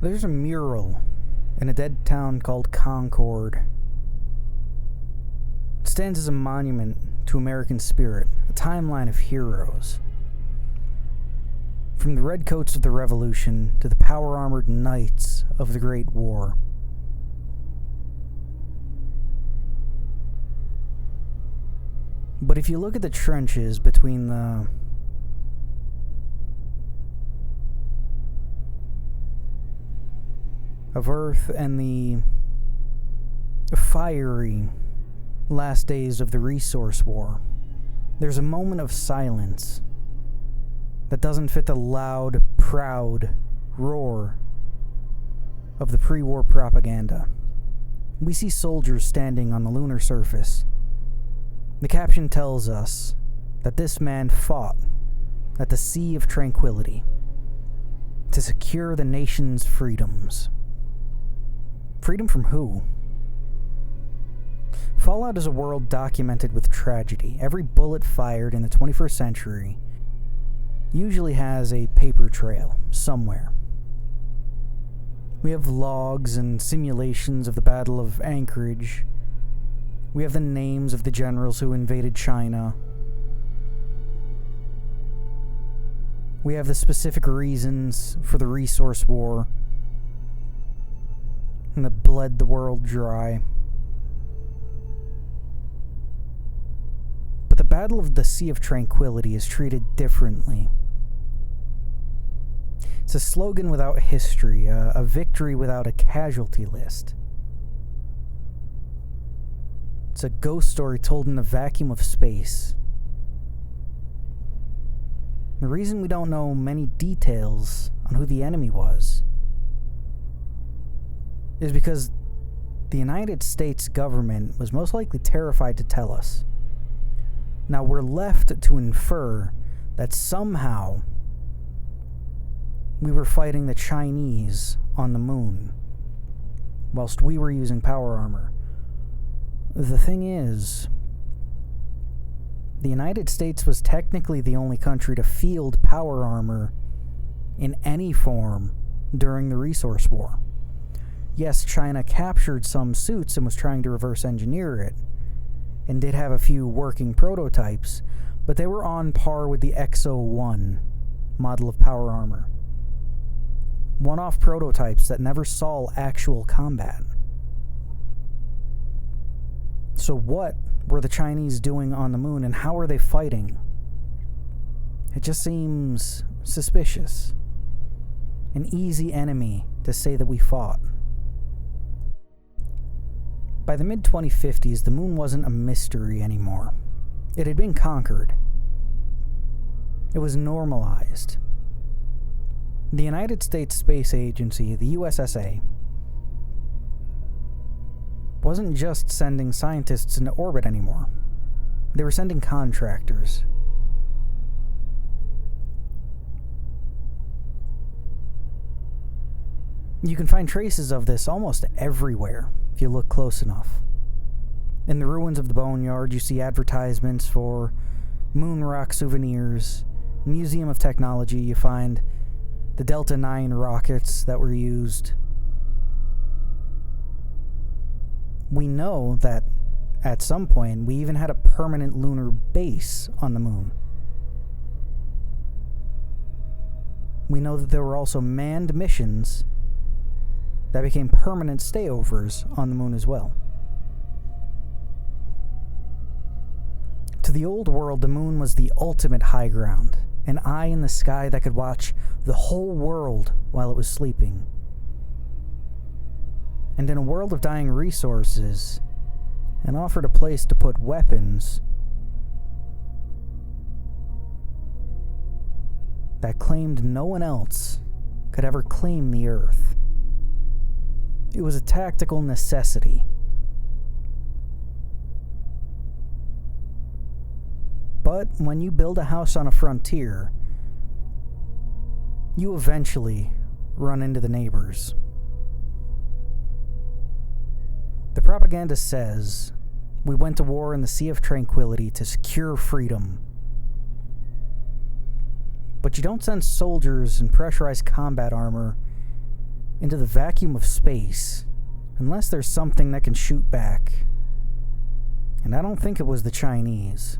There's a mural in a dead town called Concord. It stands as a monument to American spirit, a timeline of heroes. From the redcoats of the Revolution to the power-armored knights of the Great War. But if you look at the trenches between the of Earth and the fiery last days of the Resource War, there's a moment of silence that doesn't fit the loud, proud roar of the pre-war propaganda. We see soldiers standing on the lunar surface. The caption tells us that this man fought at the Sea of Tranquility to secure the nation's freedoms. Freedom from who? Fallout is a world documented with tragedy. Every bullet fired in the 21st century usually has a paper trail somewhere. We have logs and simulations of the Battle of Anchorage. We have the names of the generals who invaded China. We have the specific reasons for the Resource War and that bled the world dry. But the Battle of the Sea of Tranquility is treated differently. It's a slogan without history, a victory without a casualty list. It's a ghost story told in the vacuum of space. The reason we don't know many details on who the enemy was is because the United States government was most likely terrified to tell us. Now we're left to infer that somehow we were fighting the Chinese on the moon, whilst we were using power armor. The thing is, the United States was technically the only country to field power armor in any form during the Resource War. Yes, China captured some suits and was trying to reverse engineer it, and did have a few working prototypes, but they were on par with the XO-1 model of power armor. One-off prototypes that never saw actual combat. So what were the Chinese doing on the moon, and how are they fighting? It just seems suspicious. An easy enemy to say that we fought. By the mid-2050s, the moon wasn't a mystery anymore. It had been conquered. It was normalized. The United States Space Agency, the USSA, wasn't just sending scientists into orbit anymore. They were sending contractors. You can find traces of this almost everywhere if you look close enough. In the ruins of the Boneyard, you see advertisements for moon rock souvenirs. Museum of Technology, you find the Delta IX rockets that were used. We know that at some point we even had a permanent lunar base on the moon. We know that there were also manned missions that became permanent stayovers on the moon as well. To the old world, the moon was the ultimate high ground, an eye in the sky that could watch the whole world while it was sleeping. And in a world of dying resources, and offered a place to put weapons that claimed no one else could ever claim the Earth. It was a tactical necessity. But when you build a house on a frontier, you eventually run into the neighbors. The propaganda says we went to war in the Sea of Tranquility to secure freedom. But you don't send soldiers in pressurized combat armor into the vacuum of space unless there's something that can shoot back. And I don't think it was the Chinese.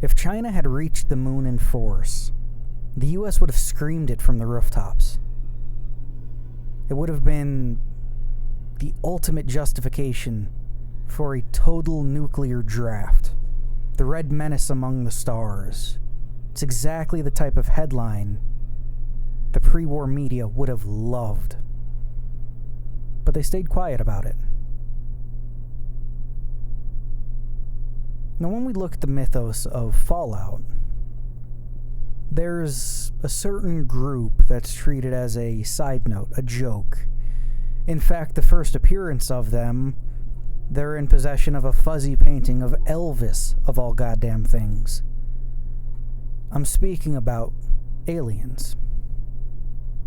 If China had reached the moon in force, the US would have screamed it from the rooftops. It would have been the ultimate justification for a total nuclear draft. The Red Menace among the stars. It's exactly the type of headline the pre-war media would have loved. But they stayed quiet about it. Now, when we look at the mythos of Fallout, there's a certain group that's treated as a side note, a joke. In fact, the first appearance of them, they're in possession of a fuzzy painting of Elvis, of all goddamn things. I'm speaking about aliens.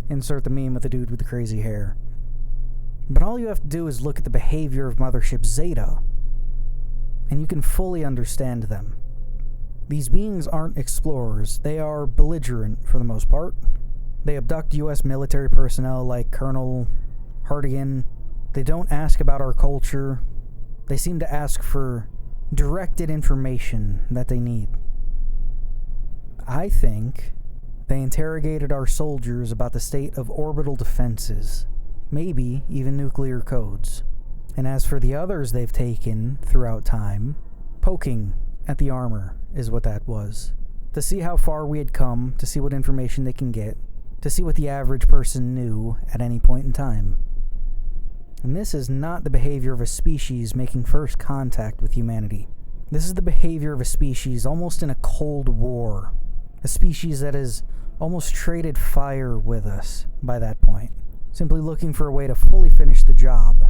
Insert the meme with the dude with the crazy hair. But all you have to do is look at the behavior of Mothership Zeta, and you can fully understand them. These beings aren't explorers, they are belligerent for the most part. They abduct US military personnel like Colonel Hardigan. They don't ask about our culture. They seem to ask for directed information that they need. I think they interrogated our soldiers about the state of orbital defenses, maybe even nuclear codes. And as for the others they've taken throughout time, poking at the armor is what that was. To see how far we had come, to see what information they can get, to see what the average person knew at any point in time. And this is not the behavior of a species making first contact with humanity. This is the behavior of a species almost in a Cold War. A species that has almost traded fire with us by that point, simply looking for a way to fully finish the job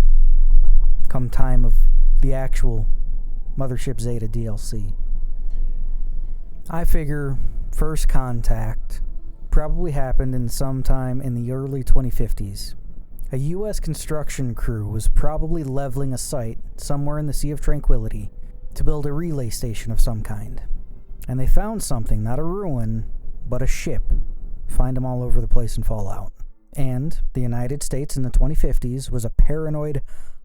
come time of the actual Mothership Zeta DLC. I figure first contact probably happened in sometime in the early 2050s. A US construction crew was probably leveling a site somewhere in the Sea of Tranquility to build a relay station of some kind. And they found something, not a ruin, but a ship. Find them all over the place in Fallout. And the United States in the 2050s was a paranoid,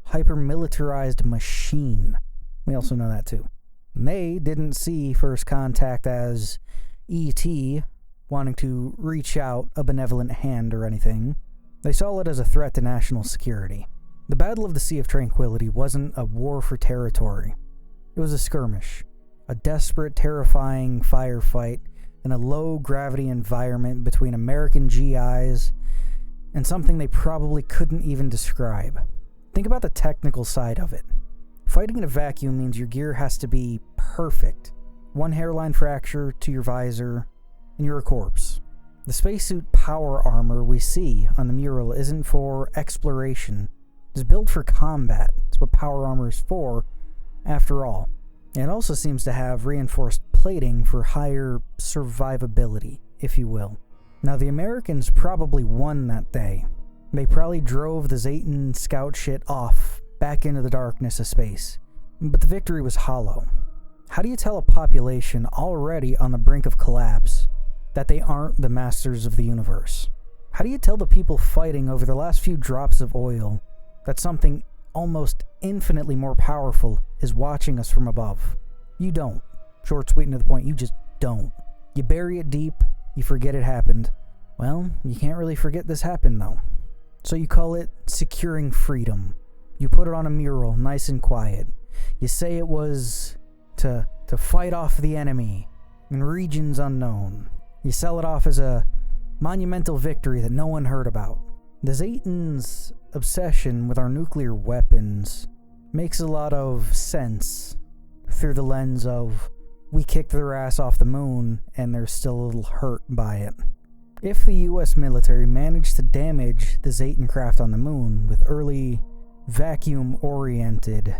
hyper-militarized machine. We also know that too. And they didn't see first contact as E.T. wanting to reach out a benevolent hand or anything. They saw it as a threat to national security. The Battle of the Sea of Tranquility wasn't a war for territory. It was a skirmish. A desperate, terrifying firefight in a low-gravity environment between American GIs and something they probably couldn't even describe. Think about the technical side of it. Fighting in a vacuum means your gear has to be perfect. One hairline fracture to your visor, and you're a corpse. The spacesuit power armor we see on the mural isn't for exploration. It's built for combat. It's what power armor is for, after all. It also seems to have reinforced plating for higher survivability, if you will. Now, the Americans probably won that day. They probably drove the Zetan scout shit off, back into the darkness of space. But the victory was hollow. How do you tell a population already on the brink of collapse that they aren't the masters of the universe? How do you tell the people fighting over the last few drops of oil that something almost infinitely more powerful is watching us from above? You don't. Short, sweet, and to the point, you just don't. You bury it deep, you forget it happened. Well, you can't really forget this happened, though. So you call it securing freedom. You put it on a mural, nice and quiet. You say it was to fight off the enemy in regions unknown. You sell it off as a monumental victory that no one heard about. The Zetans' obsession with our nuclear weapons makes a lot of sense through the lens of we kicked their ass off the moon and they're still a little hurt by it. If the US military managed to damage the Zetan craft on the moon with early vacuum-oriented,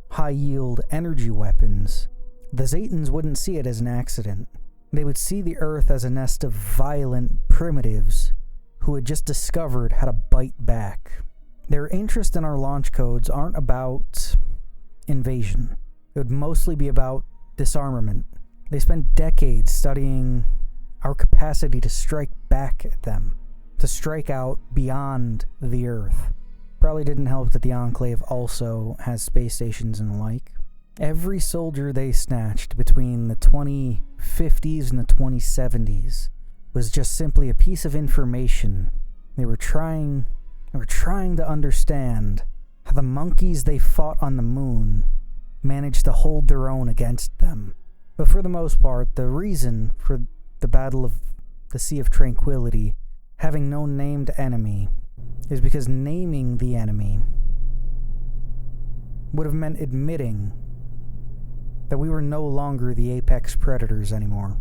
high-yield energy weapons, the Zetans wouldn't see it as an accident. They would see the Earth as a nest of violent primitives who had just discovered how to bite back. Their interest in our launch codes aren't about invasion. It would mostly be about disarmament. They spent decades studying our capacity to strike back at them, to strike out beyond the Earth. Probably didn't help that the Enclave also has space stations and the like. Every soldier they snatched between the 2050s and the 2070s was just simply a piece of information. They were trying to understand how the monkeys they fought on the moon managed to hold their own against them. But for the most part, the reason for the Battle of the Sea of Tranquility having no named enemy is because naming the enemy would have meant admitting that we were no longer the apex predators anymore.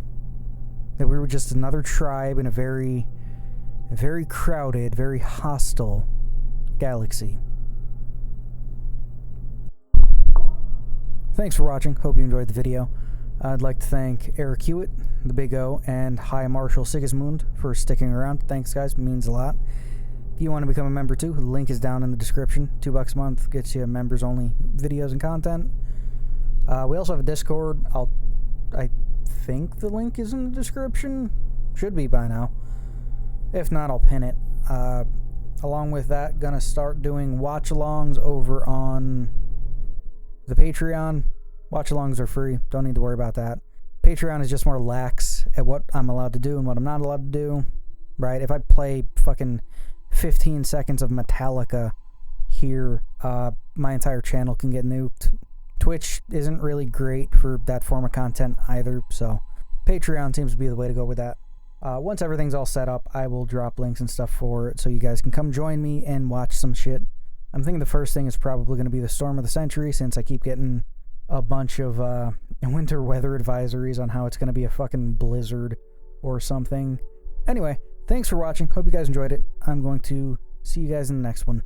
That we were just another tribe in a very crowded, very hostile galaxy. Thanks for watching. Hope you enjoyed the video. I'd like to thank Eric Hewitt, the Big O, and High Marshal Sigismund for sticking around. Thanks, guys. It means a lot. If you want to become a member too, the link is down in the description. $2 a month gets you members-only videos and content. We also have a Discord. I think the link is in the description. Should be by now. If not, I'll pin it. Along with that, gonna start doing watch-alongs over on the Patreon. Watch-alongs are free. Don't need to worry about that. Patreon is just more lax at what I'm allowed to do and what I'm not allowed to do. Right? If I play fucking 15 seconds of Metallica here, my entire channel can get nuked. Twitch isn't really great for that form of content either, so Patreon seems to be the way to go with that. Once everything's all set up, I will drop links and stuff for it so you guys can come join me and watch some shit. I'm thinking the first thing is probably going to be the Storm of the Century, since I keep getting a bunch of winter weather advisories on how it's going to be a fucking blizzard or something. Anyway, thanks for watching. Hope you guys enjoyed it. I'm going to see you guys in the next one.